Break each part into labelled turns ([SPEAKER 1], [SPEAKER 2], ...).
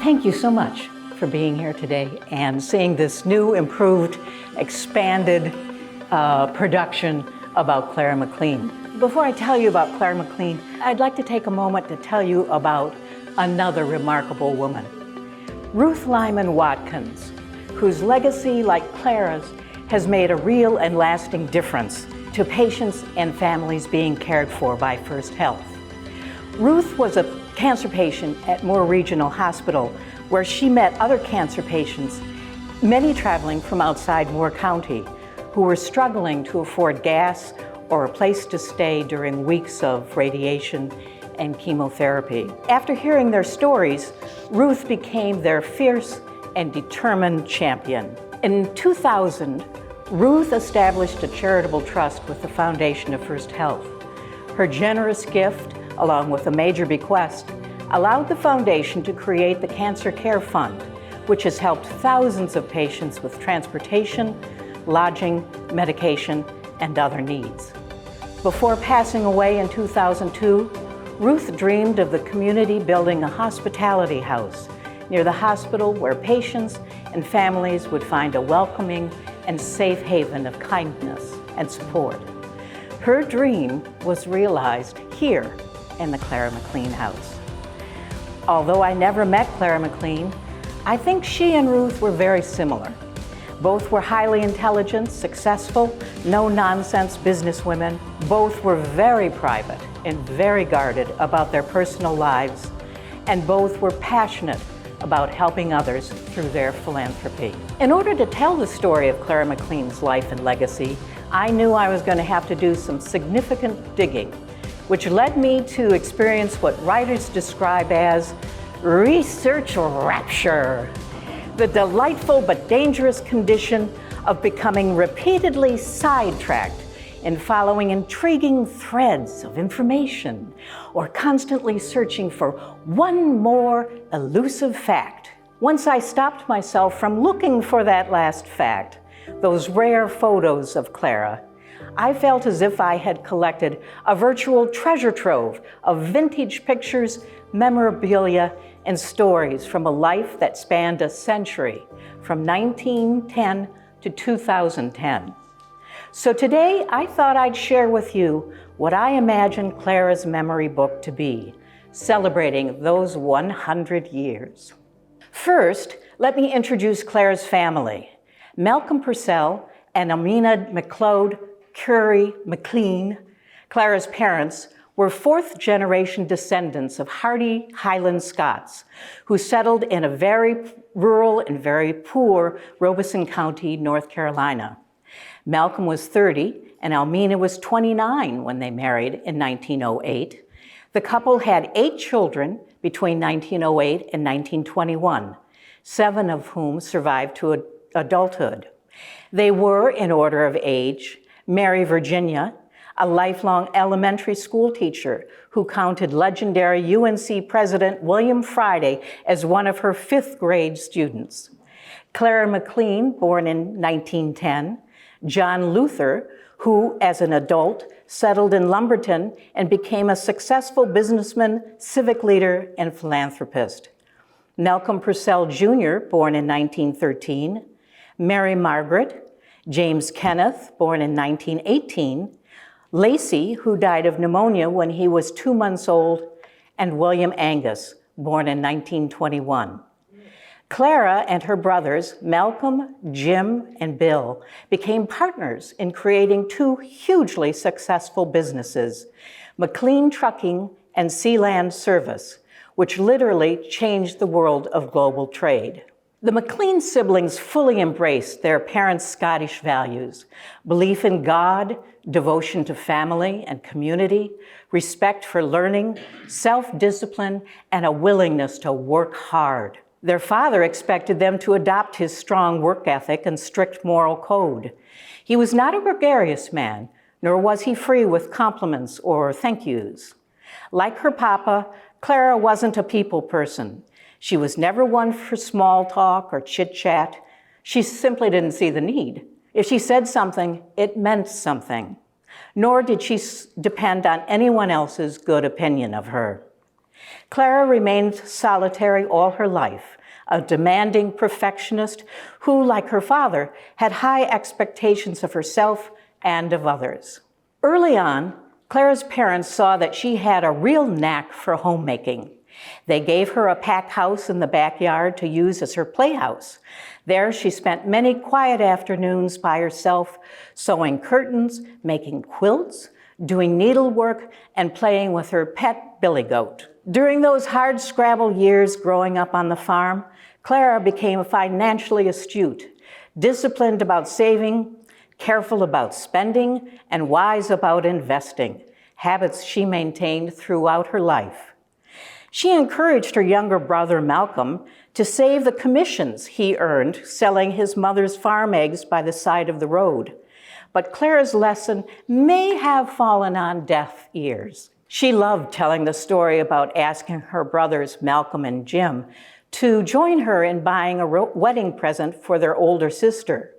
[SPEAKER 1] Thank you so much for being here today and seeing this new, improved, expanded production about Clara McLean. Before I tell you about Clara McLean, I'd like to take a moment to tell you about another remarkable woman, Ruth Lyman Watkins, whose legacy, like Clara's, has made a real and lasting difference to patients and families being cared for by First Health. Ruth was a cancer patient at Moore Regional Hospital, where she met other cancer patients, many traveling from outside Moore County, who were struggling to afford gas or a place to stay during weeks of radiation and chemotherapy. After hearing their stories, Ruth became their fierce and determined champion. In 2000, Ruth established a charitable trust with the Foundation of First Health. Her generous gift, along with a major bequest, allowed the foundation to create the Cancer Care Fund, which has helped thousands of patients with transportation, lodging, medication, and other needs. Before passing away in 2002, Ruth dreamed of the community building a hospitality house near the hospital where patients and families would find a welcoming and safe haven of kindness and support. Her dream was realized here in the Clara McLean house. Although I never met Clara McLean, I think she and Ruth were very similar. Both were highly intelligent, successful, no-nonsense businesswomen. Both were very private and very guarded about their personal lives, and both were passionate about helping others through their philanthropy. In order to tell the story of Clara McLean's life and legacy, I knew I was going to have to do some significant digging, which led me to experience what writers describe as research rapture, the delightful but dangerous condition of becoming repeatedly sidetracked in following intriguing threads of information or constantly searching for one more elusive fact. Once I stopped myself from looking for that last fact, those rare photos of Clara, I felt as if I had collected a virtual treasure trove of vintage pictures, memorabilia, and stories from a life that spanned a century, from 1910 to 2010. So today, I thought I'd share with you what I imagine Clara's memory book to be, celebrating those 100 years. First, let me introduce Clara's family. Malcolm Purcell and Amina McLeod Curry McLean, Clara's parents, were fourth-generation descendants of hardy Highland Scots who settled in a very rural and very poor Robeson County, North Carolina. Malcolm was 30 and Almina was 29 when they married in 1908. The couple had 8 children between 1908 and 1921, 7 of whom survived to adulthood. They were, in order of age, Mary Virginia, a lifelong elementary school teacher who counted legendary UNC President William Friday as one of her 5th grade students. Clara McLean, born in 1910, John Luther, who as an adult settled in Lumberton and became a successful businessman, civic leader, and philanthropist. Malcolm Purcell Jr., born in 1913, Mary Margaret, James Kenneth, born in 1918, Lacey, who died of pneumonia when he was 2 months old, and William Angus, born in 1921. Clara and her brothers, Malcolm, Jim, and Bill, became partners in creating 2 hugely successful businesses, McLean Trucking and Sealand Service, which literally changed the world of global trade. The McLean siblings fully embraced their parents' Scottish values: belief in God, devotion to family and community, respect for learning, self-discipline, and a willingness to work hard. Their father expected them to adopt his strong work ethic and strict moral code. He was not a gregarious man, nor was he free with compliments or thank yous. Like her papa, Clara wasn't a people person. She was never one for small talk or chit-chat. She simply didn't see the need. If she said something, it meant something. Nor did she depend on anyone else's good opinion of her. Clara remained solitary all her life, a demanding perfectionist who, like her father, had high expectations of herself and of others. Early on, Clara's parents saw that she had a real knack for homemaking. They gave her a packed house in the backyard to use as her playhouse. There she spent many quiet afternoons by herself, sewing curtains, making quilts, doing needlework, and playing with her pet billy goat. During those hard-scrabble years growing up on the farm, Clara became financially astute, disciplined about saving, careful about spending, and wise about investing, habits she maintained throughout her life. She encouraged her younger brother, Malcolm, to save the commissions he earned selling his mother's farm eggs by the side of the road. But Clara's lesson may have fallen on deaf ears. She loved telling the story about asking her brothers, Malcolm and Jim, to join her in buying a wedding present for their older sister.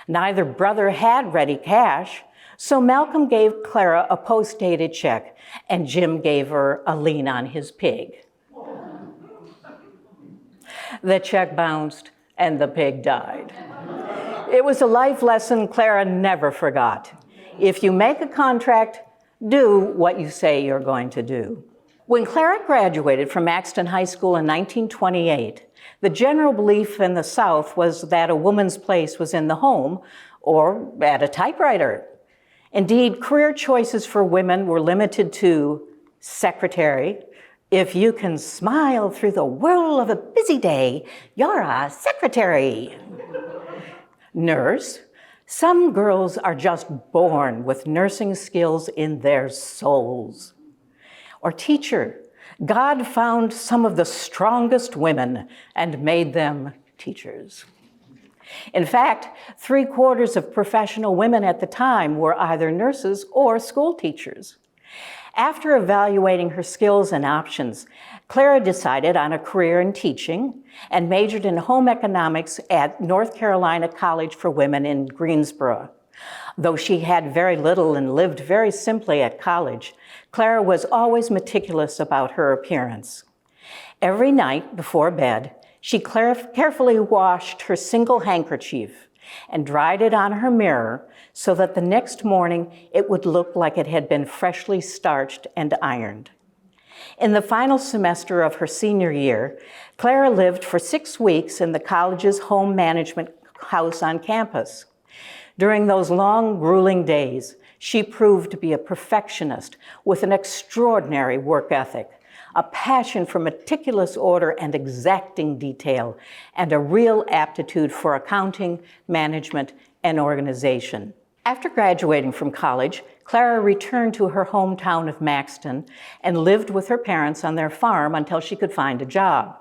[SPEAKER 1] Neither brother had ready cash, so Malcolm gave Clara a post-dated check, and Jim gave her a lien on his pig. The check bounced, and the pig died. It was a life lesson Clara never forgot. If you make a contract, do what you say you're going to do. When Clara graduated from Maxton High School in 1928, the general belief in the South was that a woman's place was in the home or at a typewriter. Indeed, career choices for women were limited to secretary. If you can smile through the whirl of a busy day, you're a secretary. Nurse. Some girls are just born with nursing skills in their souls. Or teacher. God found some of the strongest women and made them teachers. In fact, 3/4 of professional women at the time were either nurses or school teachers. After evaluating her skills and options, Clara decided on a career in teaching and majored in home economics at North Carolina College for Women in Greensboro. Though she had very little and lived very simply at college, Clara was always meticulous about her appearance. Every night before bed, she carefully washed her single handkerchief and dried it on her mirror so that the next morning it would look like it had been freshly starched and ironed. In the final semester of her senior year, Clara lived for 6 weeks in the college's home management house on campus. During those long, grueling days, she proved to be a perfectionist with an extraordinary work ethic, a passion for meticulous order and exacting detail, and a real aptitude for accounting, management, and organization. After graduating from college, Clara returned to her hometown of Maxton and lived with her parents on their farm until she could find a job.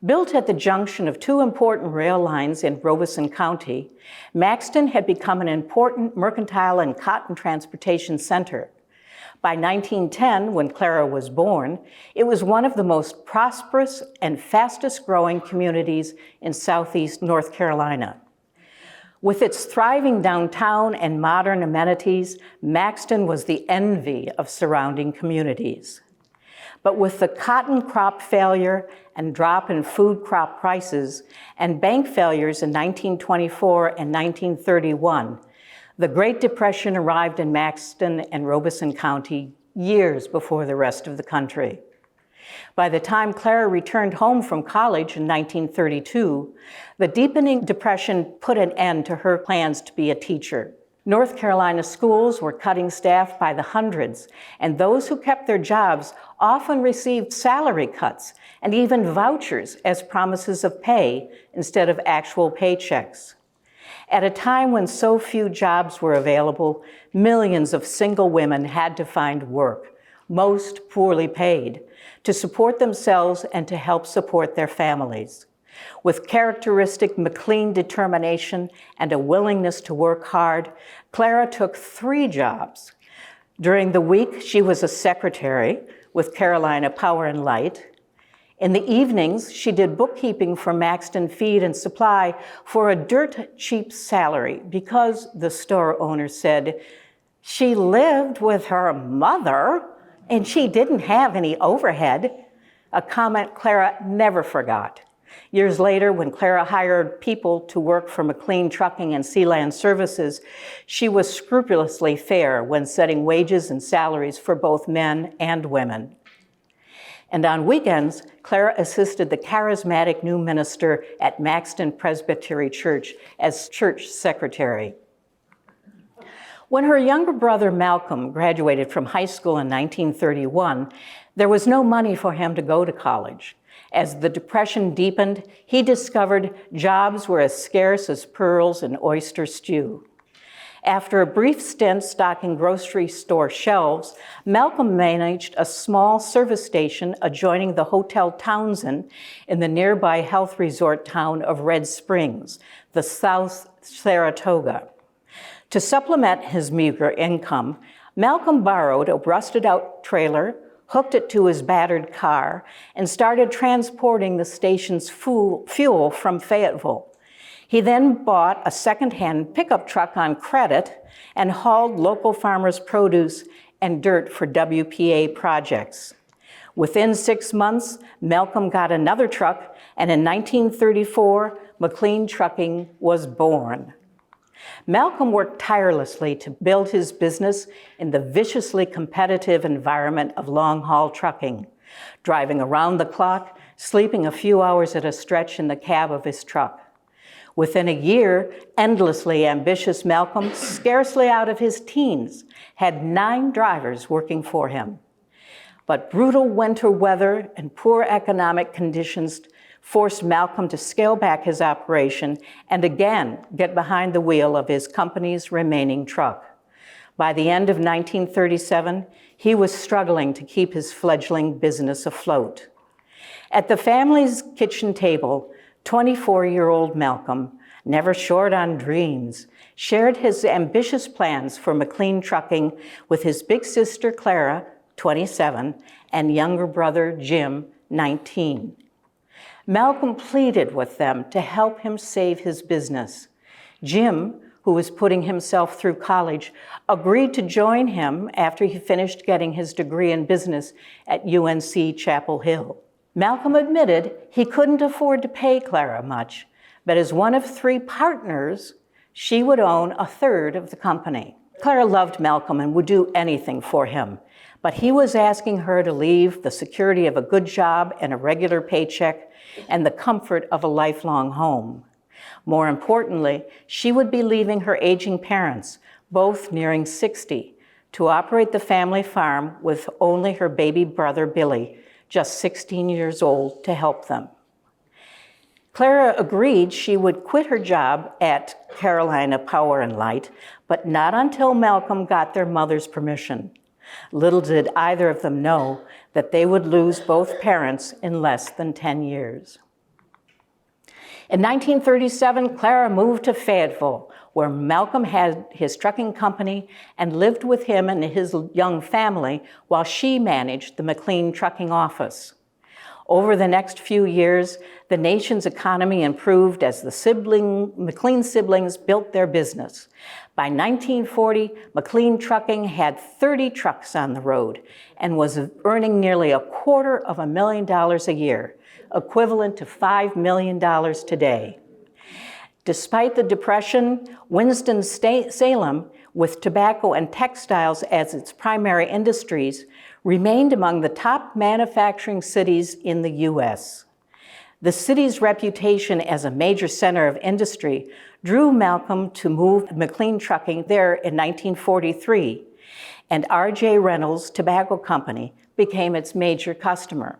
[SPEAKER 1] Built at the junction of 2 important rail lines in Robeson County, Maxton had become an important mercantile and cotton transportation center. By 1910, when Clara was born, it was one of the most prosperous and fastest growing communities in southeast North Carolina. With its thriving downtown and modern amenities, Maxton was the envy of surrounding communities. But with the cotton crop failure and drop in food crop prices and bank failures in 1924 and 1931, the Great Depression arrived in Maxton and Robeson County years before the rest of the country. By the time Clara returned home from college in 1932, the deepening depression put an end to her plans to be a teacher. North Carolina schools were cutting staff by the hundreds, and those who kept their jobs often received salary cuts and even vouchers as promises of pay instead of actual paychecks. At a time when so few jobs were available, millions of single women had to find work, most poorly paid, to support themselves and to help support their families. With characteristic McLean determination and a willingness to work hard, Clara took 3 jobs. During the week, she was a secretary with Carolina Power and Light. In the evenings, she did bookkeeping for Maxton Feed and Supply for a dirt cheap salary because, the store owner said, she lived with her mother and she didn't have any overhead. a comment Clara never forgot. Years later, when Clara hired people to work for McLean Trucking and Sealand Services, she was scrupulously fair when setting wages and salaries for both men and women. And on weekends, Clara assisted the charismatic new minister at Maxton Presbytery Church as church secretary. When her younger brother Malcolm graduated from high school in 1931, there was no money for him to go to college. As the Depression deepened, he discovered jobs were as scarce as pearls in oyster stew. After a brief stint stocking grocery store shelves, Malcolm managed a small service station adjoining the Hotel Townsend in the nearby health resort town of Red Springs, the South Saratoga. To supplement his meager income, Malcolm borrowed a rusted-out trailer, hooked it to his battered car, and started transporting the station's fuel from Fayetteville. He then bought a second-hand pickup truck on credit and hauled local farmers' produce and dirt for WPA projects. Within 6 months, Malcolm got another truck, and in 1934, McLean Trucking was born. Malcolm worked tirelessly to build his business in the viciously competitive environment of long-haul trucking, driving around the clock, sleeping a few hours at a stretch in the cab of his truck. Within a year, endlessly ambitious Malcolm, scarcely out of his teens, had 9 drivers working for him. But brutal winter weather and poor economic conditions forced Malcolm to scale back his operation and again get behind the wheel of his company's remaining truck. By the end of 1937, he was struggling to keep his fledgling business afloat. At the family's kitchen table, 24-year-old Malcolm, never short on dreams, shared his ambitious plans for McLean Trucking with his big sister Clara, 27, and younger brother Jim, 19. Malcolm pleaded with them to help him save his business. Jim, who was putting himself through college, agreed to join him after he finished getting his degree in business at UNC Chapel Hill. Malcolm admitted he couldn't afford to pay Clara much, but as one of 3 partners, she would own a third of the company. Clara loved Malcolm and would do anything for him, but he was asking her to leave the security of a good job and a regular paycheck and the comfort of a lifelong home. More importantly, she would be leaving her aging parents, both nearing 60, to operate the family farm with only her baby brother Billy, just 16 years old, to help them. Clara agreed she would quit her job at Carolina Power and Light, but not until Malcolm got their mother's permission. Little did either of them know that they would lose both parents in less than 10 years. In 1937, Clara moved to Fayetteville, where Malcolm had his trucking company and lived with him and his young family while she managed the McLean Trucking office. Over the next few years, the nation's economy improved as the McLean siblings built their business. By 1940, McLean Trucking had 30 trucks on the road and was earning nearly $250,000 a year, equivalent to $5 million today. Despite the Depression, Winston-Salem, with tobacco and textiles as its primary industries, remained among the top manufacturing cities in the U.S. The city's reputation as a major center of industry drew Malcolm to move McLean Trucking there in 1943, and R.J. Reynolds Tobacco Company became its major customer.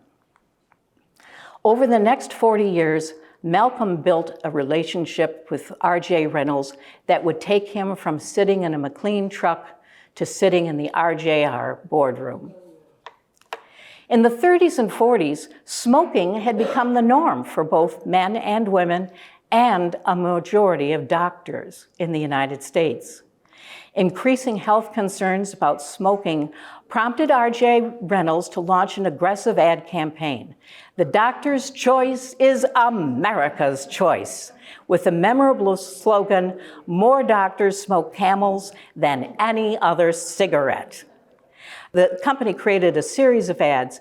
[SPEAKER 1] Over the next 40 years, Malcolm built a relationship with R.J. Reynolds that would take him from sitting in a McLean truck to sitting in the RJR boardroom. In the 30s and 40s, smoking had become the norm for both men and women and a majority of doctors in the United States. Increasing health concerns about smoking prompted R.J. Reynolds to launch an aggressive ad campaign. The doctor's choice is America's choice, with the memorable slogan, "More doctors smoke Camels than any other cigarette." The company created a series of ads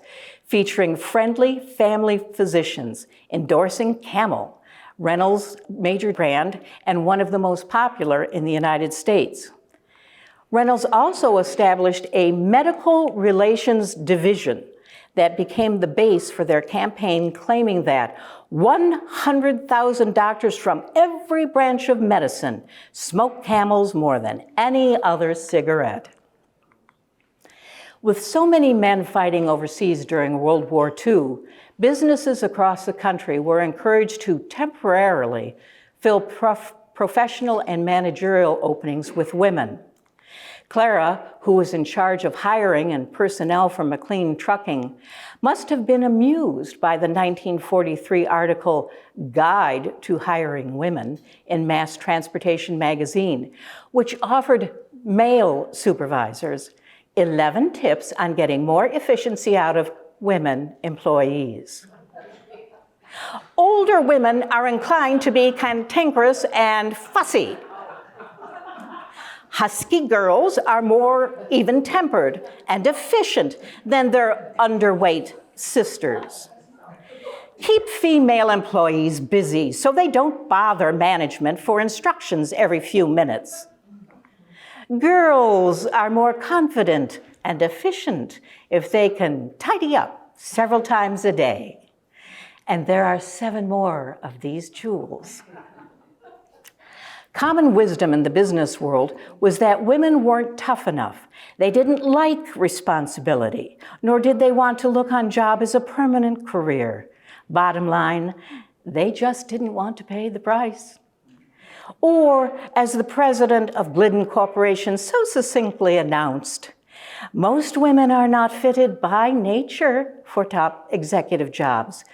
[SPEAKER 1] featuring friendly family physicians endorsing Camel, Reynolds' major brand and one of the most popular in the United States. Reynolds also established a medical relations division that became the base for their campaign, claiming that 100,000 doctors from every branch of medicine smoke Camels more than any other cigarette. With so many men fighting overseas during World War II, businesses across the country were encouraged to temporarily fill professional and managerial openings with women. Clara, who was in charge of hiring and personnel for McLean Trucking, must have been amused by the 1943 article Guide to Hiring Women in Mass Transportation magazine, which offered male supervisors 11 tips on getting more efficiency out of women employees. Older women are inclined to be cantankerous and fussy. Husky girls are more even-tempered and efficient than their underweight sisters. Keep female employees busy so they don't bother management for instructions every few minutes. Girls are more confident and efficient if they can tidy up several times a day. And there are 7 more of these jewels. Common wisdom in the business world was that women weren't tough enough. They didn't like responsibility, nor did they want to look on job as a permanent career. Bottom line, they just didn't want to pay the price. Or, as the president of Glidden Corporation so succinctly announced, most women are not fitted by nature for top executive jobs.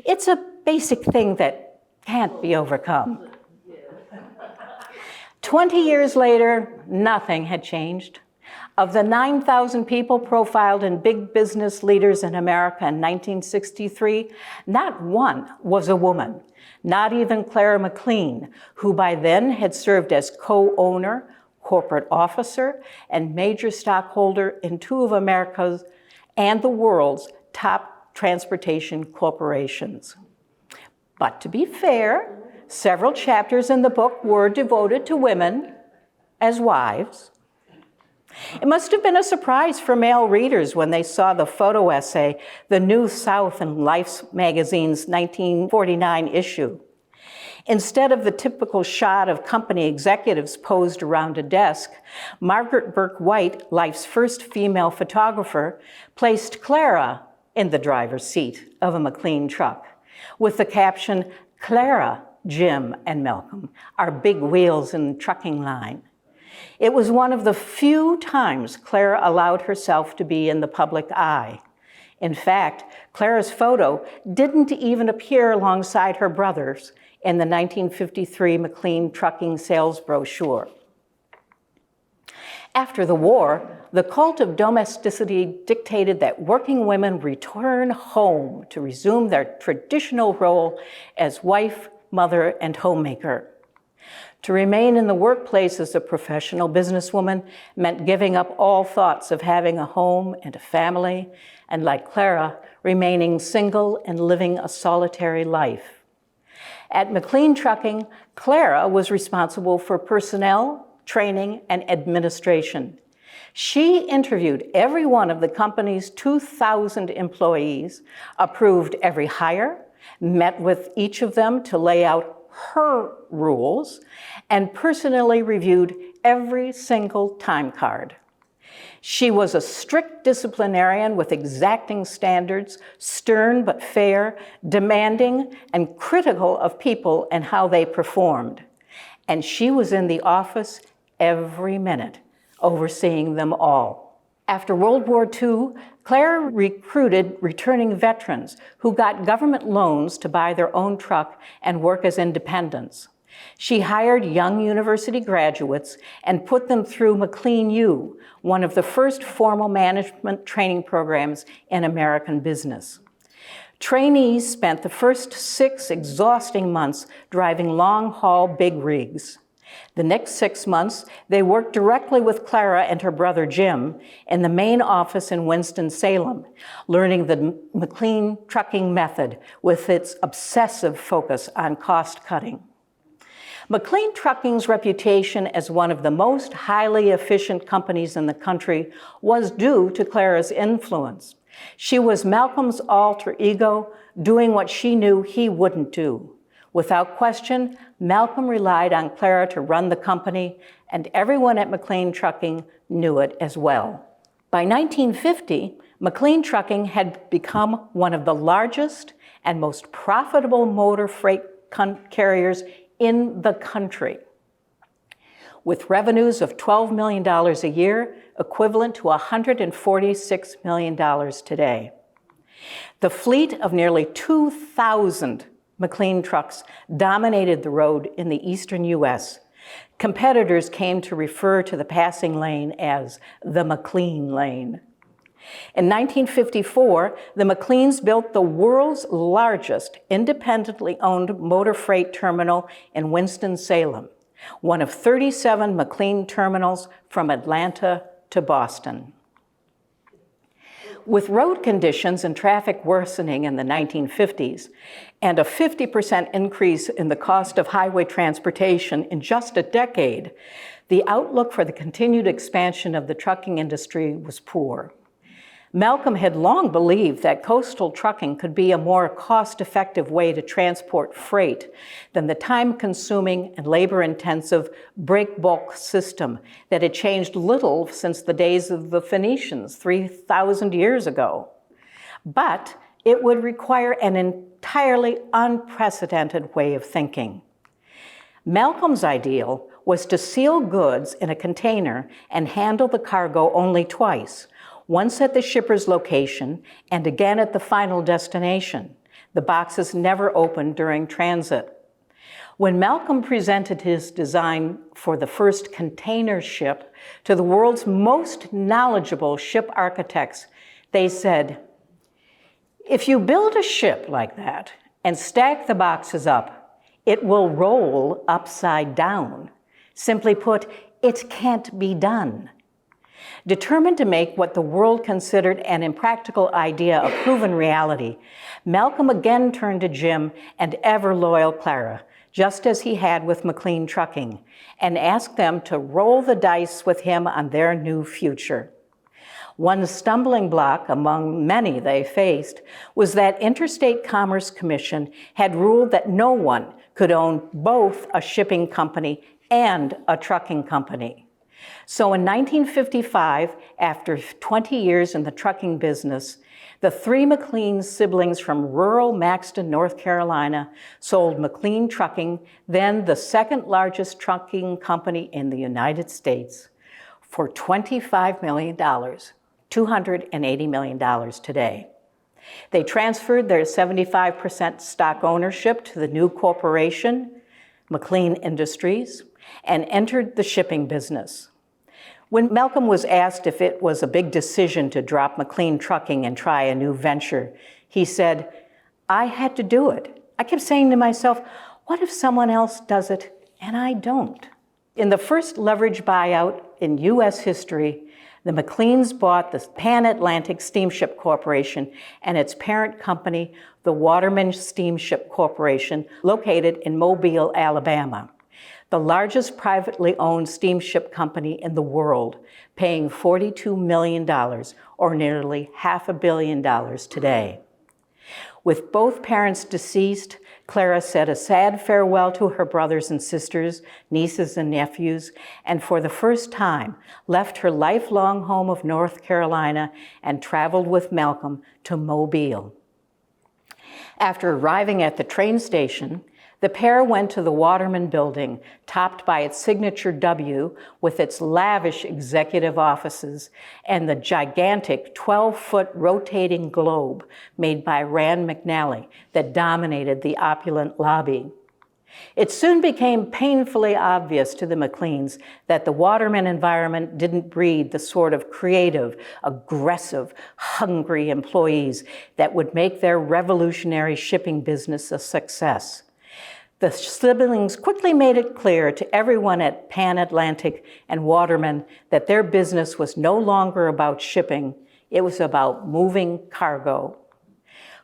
[SPEAKER 1] It's a basic thing that can't be overcome. 20 years later, nothing had changed. Of the 9,000 people profiled in Big Business Leaders in America in 1963, not one was a woman, not even Clara McLean, who by then had served as co-owner, corporate officer, and major stockholder in 2 of America's and the world's top transportation corporations. But to be fair, several chapters in the book were devoted to women as wives. It must have been a surprise for male readers when they saw the photo essay, The New South in Life's magazine's 1949 issue. Instead of the typical shot of company executives posed around a desk, Margaret Burke White, Life's first female photographer, placed Clara in the driver's seat of a McLean truck with the caption, "Clara, Jim, and Malcolm are big wheels in the trucking line." It was one of the few times Clara allowed herself to be in the public eye. In fact, Clara's photo didn't even appear alongside her brother's in the 1953 McLean Trucking sales brochure. After the war, the cult of domesticity dictated that working women return home to resume their traditional role as wife, mother, and homemaker. To remain in the workplace as a professional businesswoman meant giving up all thoughts of having a home and a family, and like Clara, remaining single and living a solitary life. At McLean Trucking, Clara was responsible for personnel, training, and administration. She interviewed every one of the company's 2,000 employees, approved every hire, met with each of them to lay out her rules, and personally reviewed every single time card. She was a strict disciplinarian with exacting standards, stern but fair, demanding and critical of people and how they performed. And she was in the office every minute, overseeing them all. After World War II, Clara recruited returning veterans who got government loans to buy their own truck and work as independents. She hired young university graduates and put them through McLean U, one of the first formal management training programs in American business. Trainees spent the first 6 exhausting months driving long-haul big rigs. The next 6 months, they worked directly with Clara and her brother Jim in the main office in Winston-Salem, learning the McLean trucking method with its obsessive focus on cost cutting. McLean Trucking's reputation as one of the most highly efficient companies in the country was due to Clara's influence. She was Malcolm's alter ego, doing what she knew he wouldn't do. Without question, Malcolm relied on Clara to run the company, and everyone at McLean Trucking knew it as well. By 1950, McLean Trucking had become one of the largest and most profitable motor freight carriers in the country, with revenues of $12 million a year, equivalent to $146 million today. The fleet of nearly 2,000 McLean trucks dominated the road in the eastern U.S. Competitors came to refer to the passing lane as the McLean lane. In 1954, the McLeans built the world's largest independently owned motor freight terminal in Winston-Salem, one of 37 McLean terminals from Atlanta to Boston. With road conditions and traffic worsening in the 1950s, and a 50% increase in the cost of highway transportation in just a decade, the outlook for the continued expansion of the trucking industry was poor. Malcolm had long believed that coastal trucking could be a more cost-effective way to transport freight than the time-consuming and labor-intensive break-bulk system that had changed little since the days of the Phoenicians 3,000 years ago. But it would require an entirely unprecedented way of thinking. Malcolm's ideal was to seal goods in a container and handle the cargo only twice, once at the shipper's location and again at the final destination. The boxes never opened during transit. When Malcolm presented his design for the first container ship to the world's most knowledgeable ship architects, they said, "If you build a ship like that and stack the boxes up, it will roll upside down. Simply put, it can't be done." Determined to make what the world considered an impractical idea a proven reality, Malcolm again turned to Jim and ever-loyal Clara, just as he had with McLean Trucking, and asked them to roll the dice with him on their new future. One stumbling block among many they faced was that Interstate Commerce Commission had ruled that no one could own both a shipping company and a trucking company. So in 1955, after 20 years in the trucking business, the three McLean siblings from rural Maxton, North Carolina, sold McLean Trucking, then the second largest trucking company in the United States, for $25 million, $280 million today. They transferred their 75% stock ownership to the new corporation, McLean Industries, and entered the shipping business. When Malcolm was asked if it was a big decision to drop McLean Trucking and try a new venture, he said, "I had to do it. I kept saying to myself, what if someone else does it and I don't?" In the first leverage buyout in U.S. history, the McLeans bought the Pan-Atlantic Steamship Corporation and its parent company, the Waterman Steamship Corporation, located in Mobile, Alabama, the largest privately owned steamship company in the world, paying $42 million, or nearly $500 million today. With both parents deceased, Clara said a sad farewell to her brothers and sisters, nieces and nephews, and for the first time left her lifelong home of North Carolina and traveled with Malcolm to Mobile. After arriving at the train station, the pair went to the Waterman Building, topped by its signature W with its lavish executive offices and the gigantic 12-foot rotating globe made by Rand McNally that dominated the opulent lobby. It soon became painfully obvious to the McLeans that the Waterman environment didn't breed the sort of creative, aggressive, hungry employees that would make their revolutionary shipping business a success. The siblings quickly made it clear to everyone at Pan Atlantic and Waterman that their business was no longer about shipping, it was about moving cargo.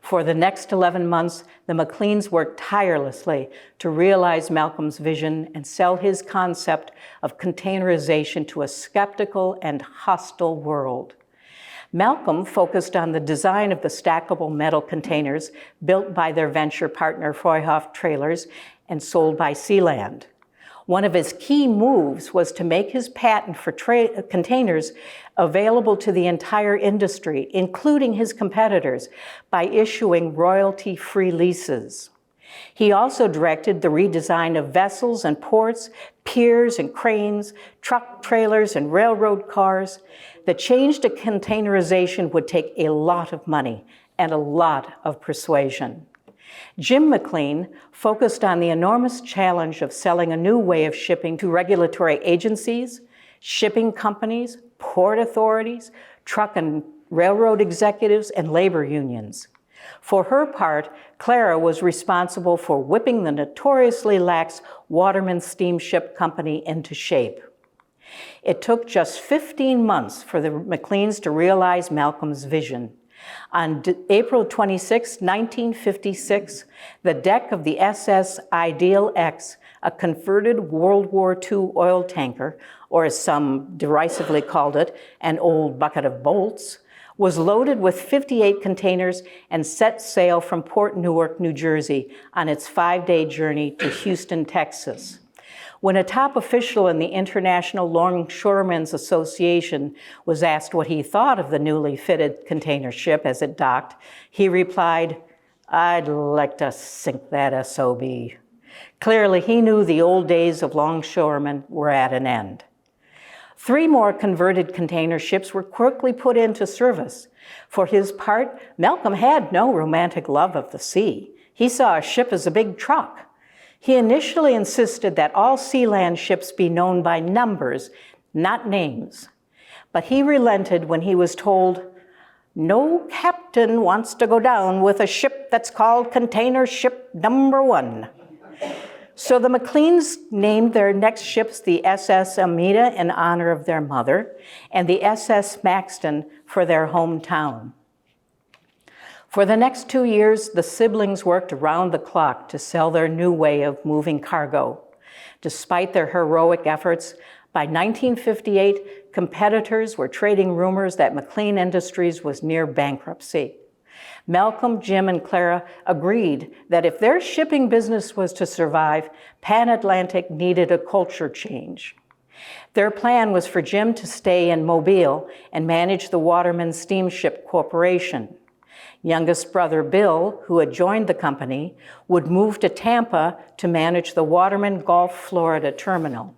[SPEAKER 1] For the next 11 months, the McLeans worked tirelessly to realize Malcolm's vision and sell his concept of containerization to a skeptical and hostile world. Malcolm focused on the design of the stackable metal containers built by their venture partner Freuhoff Trailers and sold by Sealand. One of his key moves was to make his patent for containers available to the entire industry, including his competitors, by issuing royalty-free leases. He also directed the redesign of vessels and ports, piers and cranes, truck trailers and railroad cars. The change to containerization would take a lot of money and a lot of persuasion. Jim McLean focused on the enormous challenge of selling a new way of shipping to regulatory agencies, shipping companies, port authorities, truck and railroad executives, and labor unions. For her part, Clara was responsible for whipping the notoriously lax Waterman Steamship Company into shape. It took just 15 months for the McLeans to realize Malcolm's vision. On April 26, 1956, the deck of the SS Ideal X, a converted World War II oil tanker, or as some derisively called it, an old bucket of bolts, was loaded with 58 containers and set sail from Port Newark, New Jersey, on its 5-day journey to Houston, Texas. When a top official in the International Longshoremen's Association was asked what he thought of the newly fitted container ship as it docked, he replied, "I'd like to sink that SOB." Clearly, he knew the old days of longshoremen were at an end. 3 more converted container ships were quickly put into service. For his part, Malcolm had no romantic love of the sea. He saw a ship as a big truck. He initially insisted that all Sealand ships be known by numbers, not names. But he relented when he was told, "No captain wants to go down with a ship that's called Container Ship Number 1. So the McLeans named their next ships the SS Amita in honor of their mother and the SS Maxton for their hometown. For the next 2 years, the siblings worked around the clock to sell their new way of moving cargo. Despite their heroic efforts, by 1958, competitors were trading rumors that McLean Industries was near bankruptcy. Malcolm, Jim, and Clara agreed that if their shipping business was to survive, Pan Atlantic needed a culture change. Their plan was for Jim to stay in Mobile and manage the Waterman Steamship Corporation. Youngest brother Bill, who had joined the company, would move to Tampa to manage the Waterman Gulf, Florida terminal.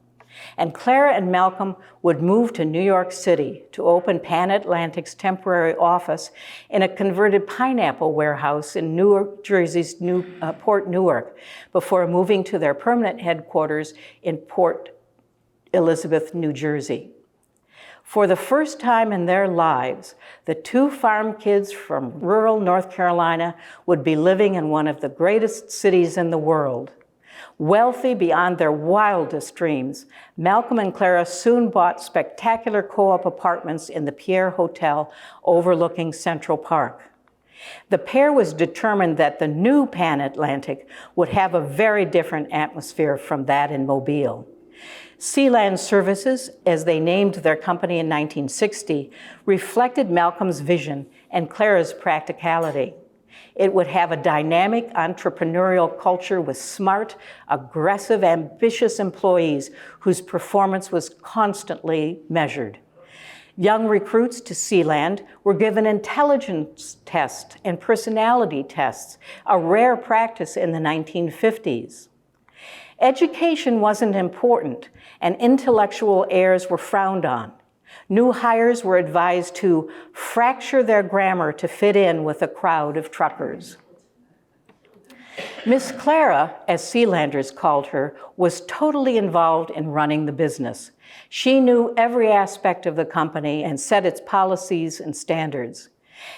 [SPEAKER 1] And Clara and Malcolm would move to New York City to open Pan Atlantic's temporary office in a converted pineapple warehouse in New Jersey's Port Newark before moving to their permanent headquarters in Port Elizabeth, New Jersey. For the first time in their lives, the 2 farm kids from rural North Carolina would be living in one of the greatest cities in the world. Wealthy beyond their wildest dreams, Malcolm and Clara soon bought spectacular co-op apartments in the Pierre Hotel overlooking Central Park. The pair was determined that the new Pan Atlantic would have a very different atmosphere from that in Mobile. Sealand Services, as they named their company in 1960, reflected Malcolm's vision and Clara's practicality. It would have a dynamic entrepreneurial culture with smart, aggressive, ambitious employees whose performance was constantly measured. Young recruits to Sealand were given intelligence tests and personality tests, a rare practice in the 1950s. Education wasn't important, and intellectual errors were frowned on. New hires were advised to fracture their grammar to fit in with a crowd of truckers. Miss Clara, as Sealanders called her, was totally involved in running the business. She knew every aspect of the company and set its policies and standards.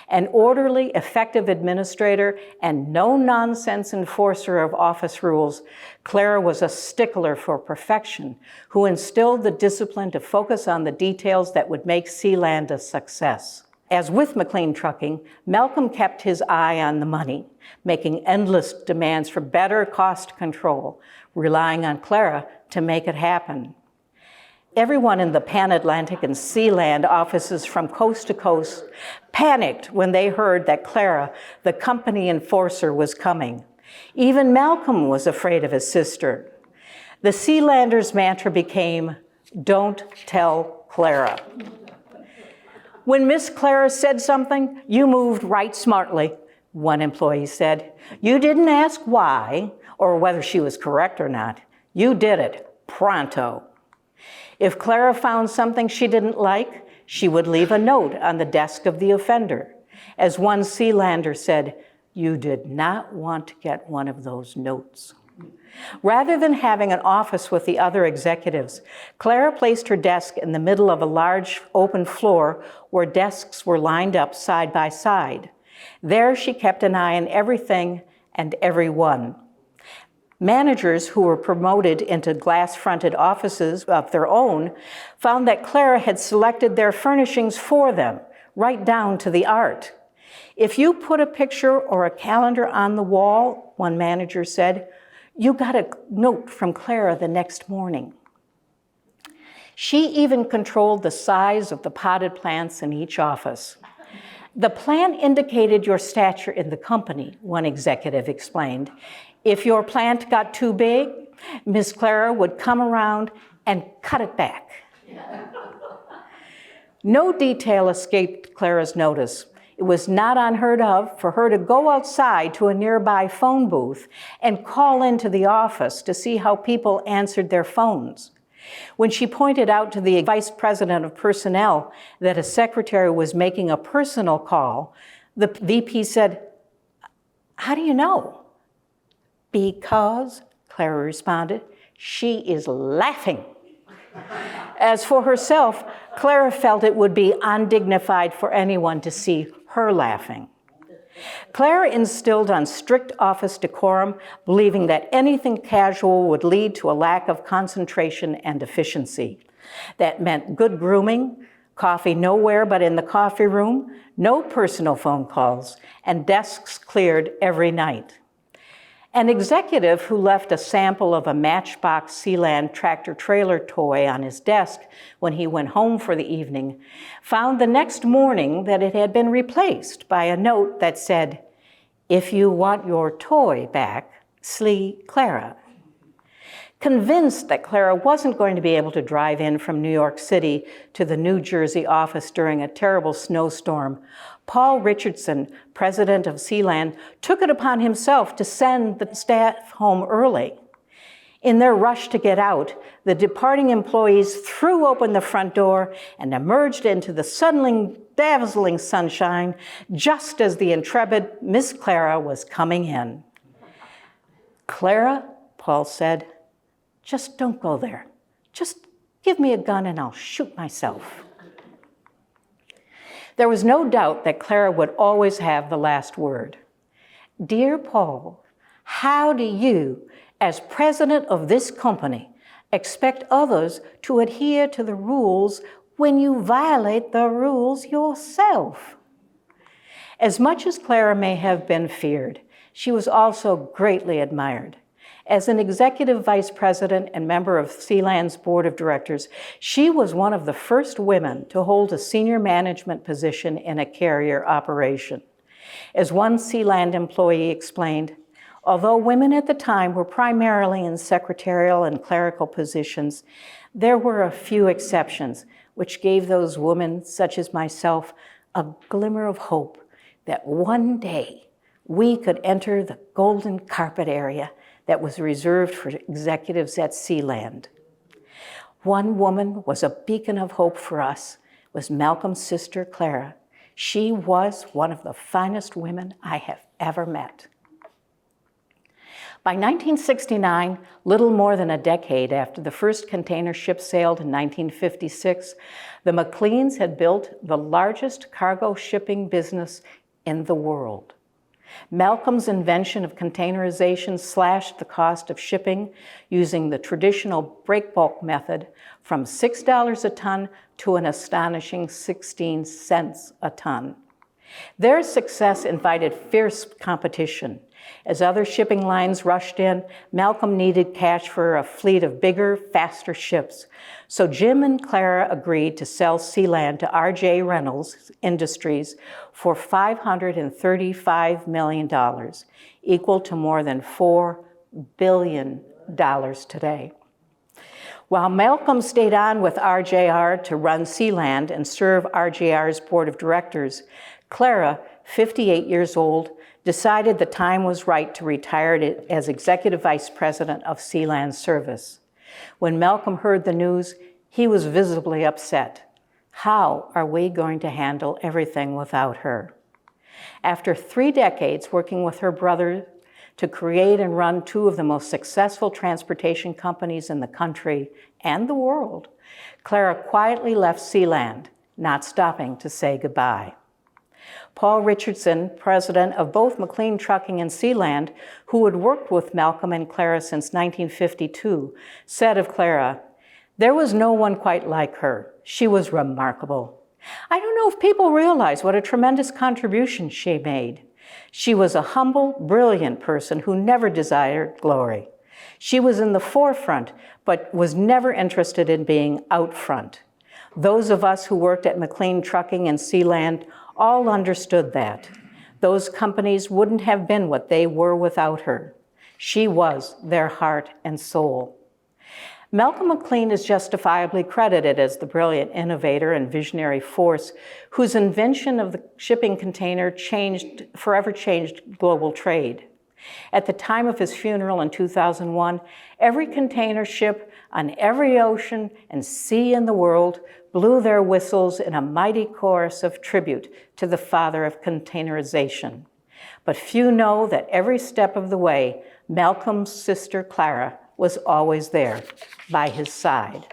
[SPEAKER 1] An orderly, effective administrator and no-nonsense enforcer of office rules, Clara was a stickler for perfection who instilled the discipline to focus on the details that would make Sealand a success. As with McLean Trucking, Malcolm kept his eye on the money, making endless demands for better cost control, relying on Clara to make it happen. Everyone in the Pan-Atlantic and Sealand offices from coast to coast panicked when they heard that Clara, the company enforcer, was coming. Even Malcolm was afraid of his sister. The Sealanders' mantra became, "Don't tell Clara." When Miss Clara said something, you moved right smartly, one employee said. You didn't ask why or whether she was correct or not. You did it, pronto. If Clara found something she didn't like, she would leave a note on the desk of the offender. As one Sealander said, you did not want to get one of those notes. Rather than having an office with the other executives, Clara placed her desk in the middle of a large open floor where desks were lined up side by side. There she kept an eye on everything and everyone. Managers who were promoted into glass-fronted offices of their own found that Clara had selected their furnishings for them, right down to the art. If you put a picture or a calendar on the wall, one manager said, you got a note from Clara the next morning. She even controlled the size of the potted plants in each office. The plant indicated your stature in the company, one executive explained. If your plant got too big, Miss Clara would come around and cut it back. No detail escaped Clara's notice. It was not unheard of for her to go outside to a nearby phone booth and call into the office to see how people answered their phones. When she pointed out to the vice president of personnel that a secretary was making a personal call, the VP said, "How do you know?" "Because," Clara responded, "she is laughing." As for herself, Clara felt it would be undignified for anyone to see her laughing. Clara instilled on strict office decorum, believing that anything casual would lead to a lack of concentration and efficiency. That meant good grooming, coffee nowhere but in the coffee room, no personal phone calls, and desks cleared every night. An executive who left a sample of a Matchbox Sealand tractor-trailer toy on his desk when he went home for the evening found the next morning that it had been replaced by a note that said, "If you want your toy back, see Clara." Convinced that Clara wasn't going to be able to drive in from New York City to the New Jersey office during a terrible snowstorm, Paul Richardson, president of Sealand, took it upon himself to send the staff home early. In their rush to get out, the departing employees threw open the front door and emerged into the suddenly dazzling sunshine just as the intrepid Miss Clara was coming in. "Clara," Paul said, "just don't go there. Just give me a gun and I'll shoot myself." There was no doubt that Clara would always have the last word. "Dear Paul, how do you, as president of this company, expect others to adhere to the rules when you violate the rules yourself?" As much as Clara may have been feared, she was also greatly admired. As an executive vice president and member of Sealand's board of directors, she was one of the first women to hold a senior management position in a carrier operation. As one Sealand employee explained, although women at the time were primarily in secretarial and clerical positions, there were a few exceptions, which gave those women, such as myself, a glimmer of hope that one day we could enter the golden carpet area that was reserved for executives at Sealand. One woman was a beacon of hope for us, was Malcolm's sister, Clara. She was one of the finest women I have ever met. By 1969, little more than a decade after the first container ship sailed in 1956, the McLeans had built the largest cargo shipping business in the world. Malcolm's invention of containerization slashed the cost of shipping using the traditional breakbulk method from $6 a ton to an astonishing 16 cents a ton. Their success invited fierce competition. As other shipping lines rushed in, Malcolm needed cash for a fleet of bigger, faster ships. So Jim and Clara agreed to sell Sealand to R.J. Reynolds Industries for $535 million, equal to more than $4 billion today. While Malcolm stayed on with RJR to run Sealand and serve RJR's board of directors, Clara, 58 years old, decided the time was right to retire as executive vice president of Sealand Service. When Malcolm heard the news, he was visibly upset. How are we going to handle everything without her? After 3 decades working with her brother to create and run 2 of the most successful transportation companies in the country and the world, Clara quietly left Sealand, not stopping to say goodbye. Paul Richardson, president of both McLean Trucking and Sealand, who had worked with Malcolm and Clara since 1952, said of Clara, "There was no one quite like her. She was remarkable. I don't know if people realize what a tremendous contribution she made. She was a humble, brilliant person who never desired glory. She was in the forefront, but was never interested in being out front. Those of us who worked at McLean Trucking and Sealand all understood that. Those companies wouldn't have been what they were without her. She was their heart and soul." Malcolm McLean is justifiably credited as the brilliant innovator and visionary force whose invention of the shipping container forever changed global trade. At the time of his funeral in 2001, every container ship on every ocean and sea in the world blew their whistles in a mighty chorus of tribute to the father of containerization. But few know that every step of the way, Malcolm's sister Clara was always there by his side.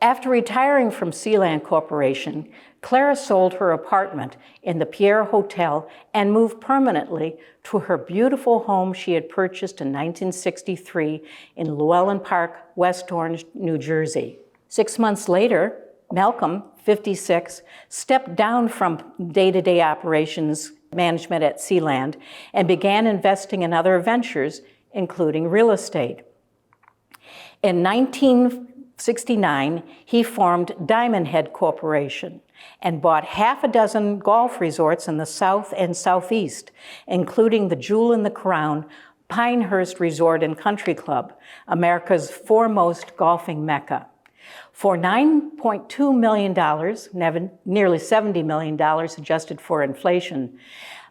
[SPEAKER 1] After retiring from Sealand Corporation, Clara sold her apartment in the Pierre Hotel and moved permanently to her beautiful home she had purchased in 1963 in Llewellyn Park, West Orange, New Jersey. 6 months later, Malcolm, 56, stepped down from day-to-day operations management at Sealand and began investing in other ventures, including real estate. In 1969, he formed Diamond Head Corporation and bought 6 golf resorts in the South and Southeast, including the Jewel in the Crown, Pinehurst Resort and Country Club, America's foremost golfing mecca. For $9.2 million, nearly $70 million adjusted for inflation,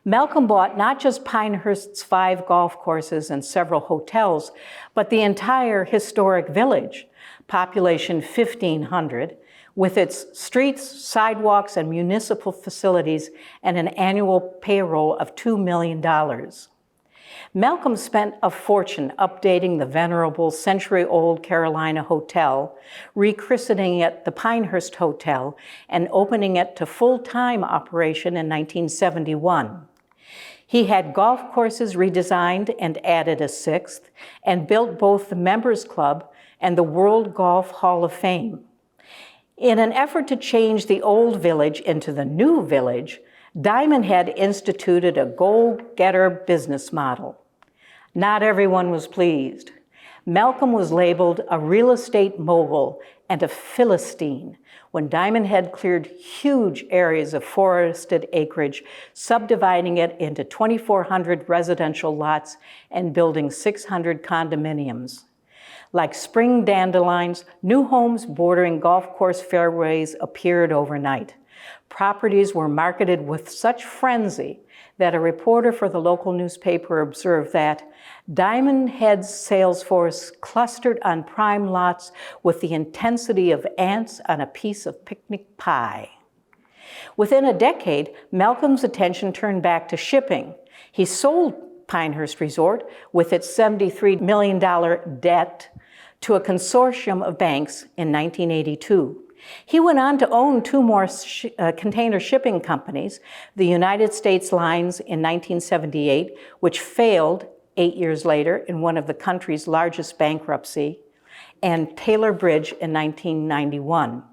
[SPEAKER 1] Malcolm bought not just Pinehurst's 5 golf courses and several hotels, but the entire historic village, population 1,500, with its streets, sidewalks, and municipal facilities, and an annual payroll of $2 million. Malcolm spent a fortune updating the venerable century-old Carolina Hotel, rechristening it the Pinehurst Hotel, and opening it to full-time operation in 1971. He had golf courses redesigned and added a 6th, and built both the Members Club and the World Golf Hall of Fame. In an effort to change the old village into the new village, Diamond Head instituted a go-getter business model. Not everyone was pleased. Malcolm was labeled a real estate mogul and a Philistine when Diamond Head cleared huge areas of forested acreage, subdividing it into 2,400 residential lots and building 600 condominiums. Like spring dandelions, new homes bordering golf course fairways appeared overnight. Properties were marketed with such frenzy that a reporter for the local newspaper observed that Diamond Head's sales force clustered on prime lots with the intensity of ants on a piece of picnic pie. Within a decade, Malcolm's attention turned back to shipping. He sold Pinehurst Resort with its $73 million debt to a consortium of banks in 1982. He went on to own two more container shipping companies, the United States Lines in 1978, which failed 8 years later in one of the country's largest bankruptcy, and Taylor Bridge in 1991.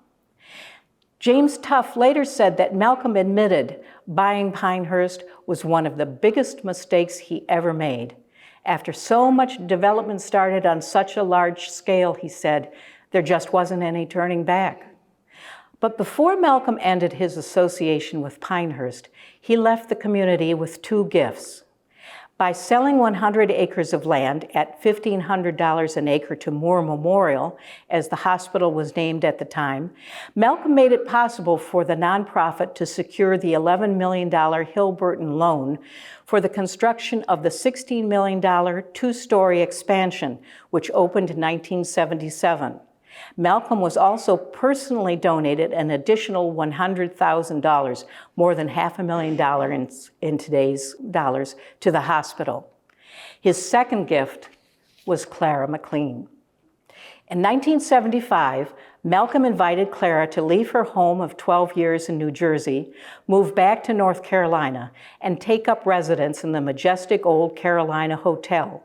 [SPEAKER 1] James Tuff later said that Malcolm admitted buying Pinehurst was one of the biggest mistakes he ever made. After so much development started on such a large scale, he said, there just wasn't any turning back. But before Malcolm ended his association with Pinehurst, he left the community with two gifts. By selling 100 acres of land at $1,500 an acre to Moore Memorial, as the hospital was named at the time, Malcolm made it possible for the nonprofit to secure the $11 million Hill-Burton loan for the construction of the $16 million two-story expansion, which opened in 1977. Malcolm was also personally donated an additional $100,000, more than $500,000 in today's dollars, to the hospital. His second gift was Clara McLean. In 1975, Malcolm invited Clara to leave her home of 12 years in New Jersey, move back to North Carolina, and take up residence in the majestic Old Carolina Hotel.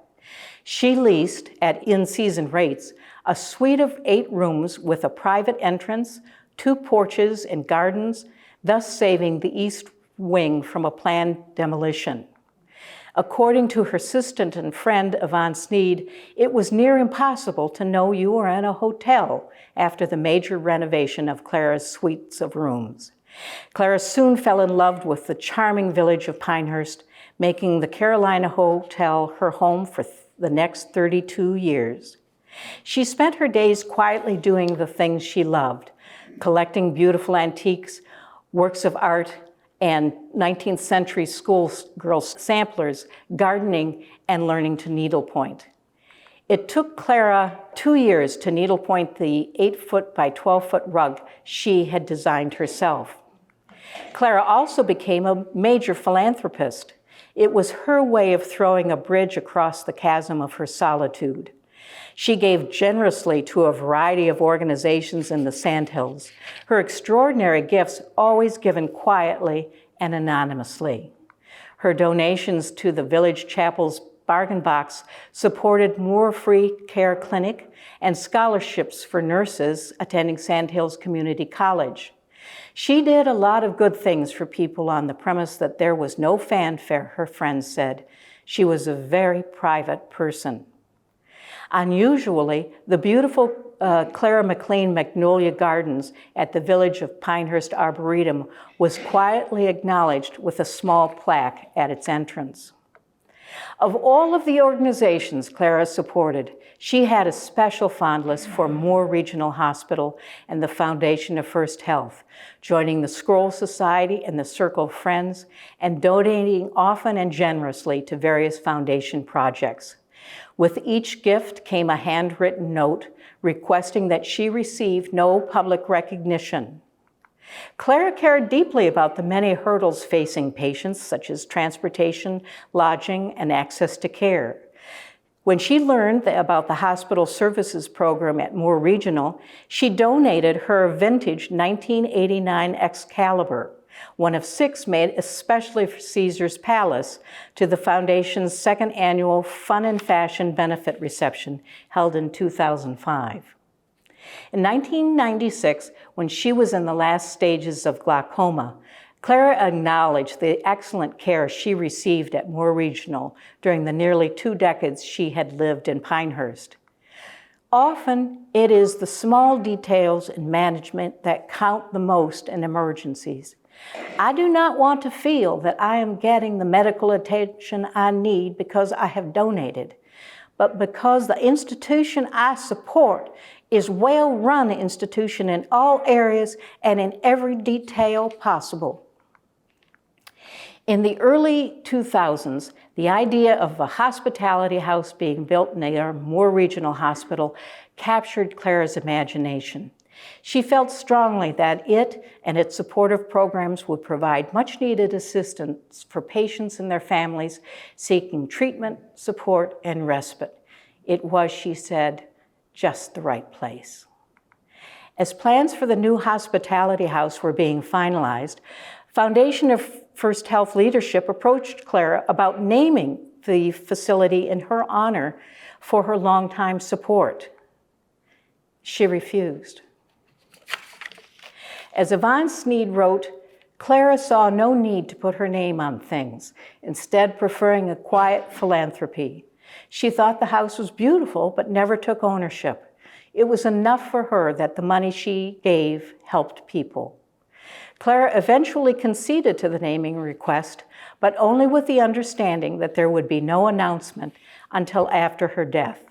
[SPEAKER 1] She leased, at in-season rates, a suite of 8 rooms with a private entrance, 2 porches and gardens, thus saving the east wing from a planned demolition. According to her assistant and friend Yvonne Sneed, it was near impossible to know you were in a hotel after the major renovation of Clara's suites of rooms. Clara soon fell in love with the charming village of Pinehurst, making the Carolina Hotel her home for the next 32 years. She spent her days quietly doing the things she loved, collecting beautiful antiques, works of art, and 19th century schoolgirl samplers, gardening, and learning to needlepoint. It took Clara 2 years to needlepoint the 8-foot by 12-foot rug she had designed herself. Clara also became a major philanthropist. It was her way of throwing a bridge across the chasm of her solitude. She gave generously to a variety of organizations in the Sandhills, her extraordinary gifts always given quietly and anonymously. Her donations to the Village Chapel's Bargain Box supported Moore Free Care Clinic and scholarships for nurses attending Sandhills Community College. She did a lot of good things for people on the premise that there was no fanfare, her friends said. She was a very private person. Unusually, the beautiful Clara McLean Magnolia Gardens at the Village of Pinehurst Arboretum was quietly acknowledged with a small plaque at its entrance. Of all of the organizations Clara supported, she had a special fondness for Moore Regional Hospital and the Foundation of First Health, joining the Scroll Society and the Circle of Friends, and donating often and generously to various foundation projects. With each gift came a handwritten note requesting that she receive no public recognition. Clara cared deeply about the many hurdles facing patients, such as transportation, lodging, and access to care. When she learned about the hospital services program at Moore Regional, she donated her vintage 1989 Excalibur, one of 6 made especially for Caesar's Palace, to the Foundation's 2nd annual Fun and Fashion benefit reception held in 2005. In 1996, when she was in the last stages of glaucoma, Clara acknowledged the excellent care she received at Moore Regional during the nearly 2 decades she had lived in Pinehurst. Often, it is the small details in management that count the most in emergencies. I do not want to feel that I am getting the medical attention I need because I have donated, but because the institution I support is a well-run institution in all areas and in every detail possible. In the early 2000s, the idea of a hospitality house being built near Moore Regional Hospital captured Clara's imagination. She felt strongly that it and its supportive programs would provide much-needed assistance for patients and their families seeking treatment, support, and respite. It was, she said, just the right place. As plans for the new hospitality house were being finalized, Foundation of First Health Leadership approached Clara about naming the facility in her honor for her longtime support. She refused. As Yvonne Sneed wrote, Clara saw no need to put her name on things, instead preferring a quiet philanthropy. She thought the house was beautiful, but never took ownership. It was enough for her that the money she gave helped people. Clara eventually conceded to the naming request, but only with the understanding that there would be no announcement until after her death.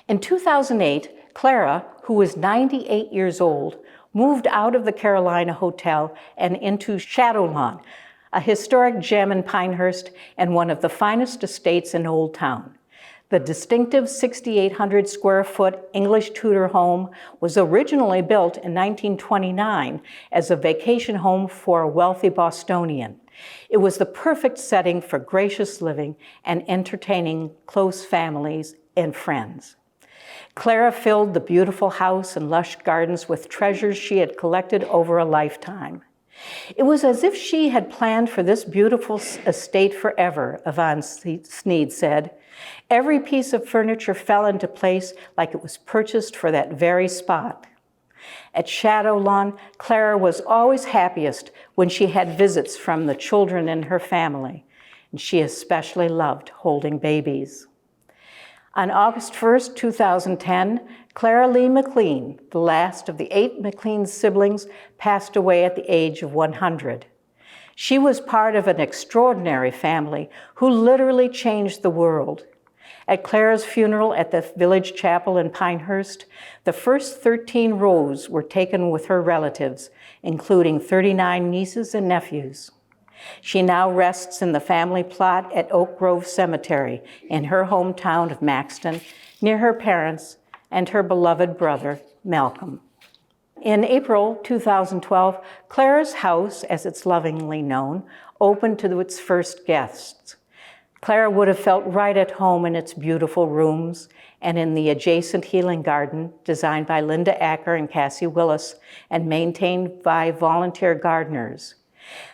[SPEAKER 1] In 2008, Clara, who was 98 years old, moved out of the Carolina Hotel and into Shadowlawn, a historic gem in Pinehurst and one of the finest estates in Old Town. The distinctive 6,800 square foot English Tudor home was originally built in 1929 as a vacation home for a wealthy Bostonian. It was the perfect setting for gracious living and entertaining close families and friends. Clara filled the beautiful house and lush gardens with treasures she had collected over a lifetime. It was as if she had planned for this beautiful estate forever, Yvonne Sneed said. Every piece of furniture fell into place like it was purchased for that very spot. At Shadowlawn, Clara was always happiest when she had visits from the children in her family, and she especially loved holding babies. On August 1st, 2010, Clara Lee McLean, the last of the 8 McLean siblings, passed away at the age of 100. She was part of an extraordinary family who literally changed the world. At Clara's funeral at the Village Chapel in Pinehurst, the first 13 rows were taken with her relatives, including 39 nieces and nephews. She now rests in the family plot at Oak Grove Cemetery in her hometown of Maxton, near her parents and her beloved brother, Malcolm. In April 2012, Clara's house, as it's lovingly known, opened to its first guests. Clara would have felt right at home in its beautiful rooms and in the adjacent healing garden designed by Linda Acker and Cassie Willis and maintained by volunteer gardeners.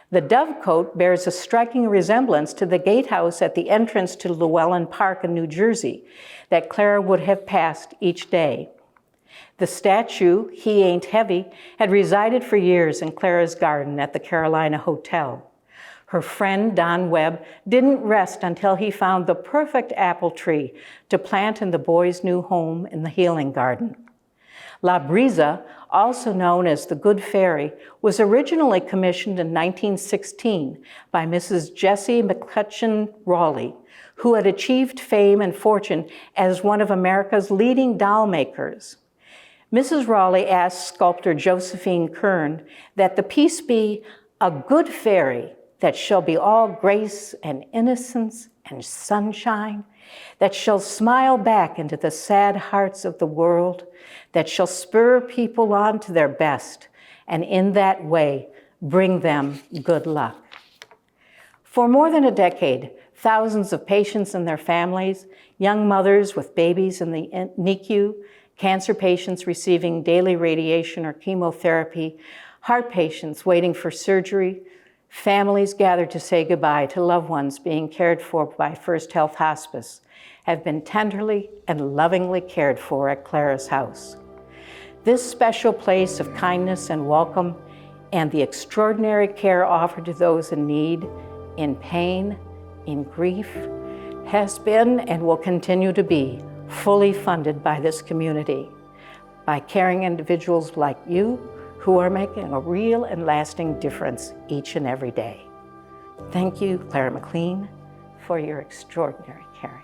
[SPEAKER 1] The dovecote bears a striking resemblance to the gatehouse at the entrance to Llewellyn Park in New Jersey that Clara would have passed each day. The statue, He Ain't Heavy, had resided for years in Clara's garden at the Carolina Hotel. Her friend, Don Webb, didn't rest until he found the perfect apple tree to plant in the boys' new home in the healing garden. La Brisa, also known as the Good Fairy, was originally commissioned in 1916 by Mrs. Jessie McCutcheon Raleigh, who had achieved fame and fortune as one of America's leading doll makers. Mrs. Raleigh asked sculptor Josephine Kern that the piece be a good fairy that shall be all grace and innocence and sunshine, that shall smile back into the sad hearts of the world, that shall spur people on to their best, and in that way bring them good luck. For more than a decade, thousands of patients and their families, young mothers with babies in the NICU, cancer patients receiving daily radiation or chemotherapy, heart patients waiting for surgery, families gathered to say goodbye to loved ones being cared for by First Health Hospice have been tenderly and lovingly cared for at Clara's house. This special place of kindness and welcome and the extraordinary care offered to those in need, in pain, in grief, has been and will continue to be fully funded by this community, by caring individuals like you who are making a real and lasting difference each and every day. Thank you, Clara McLean, for your extraordinary caring.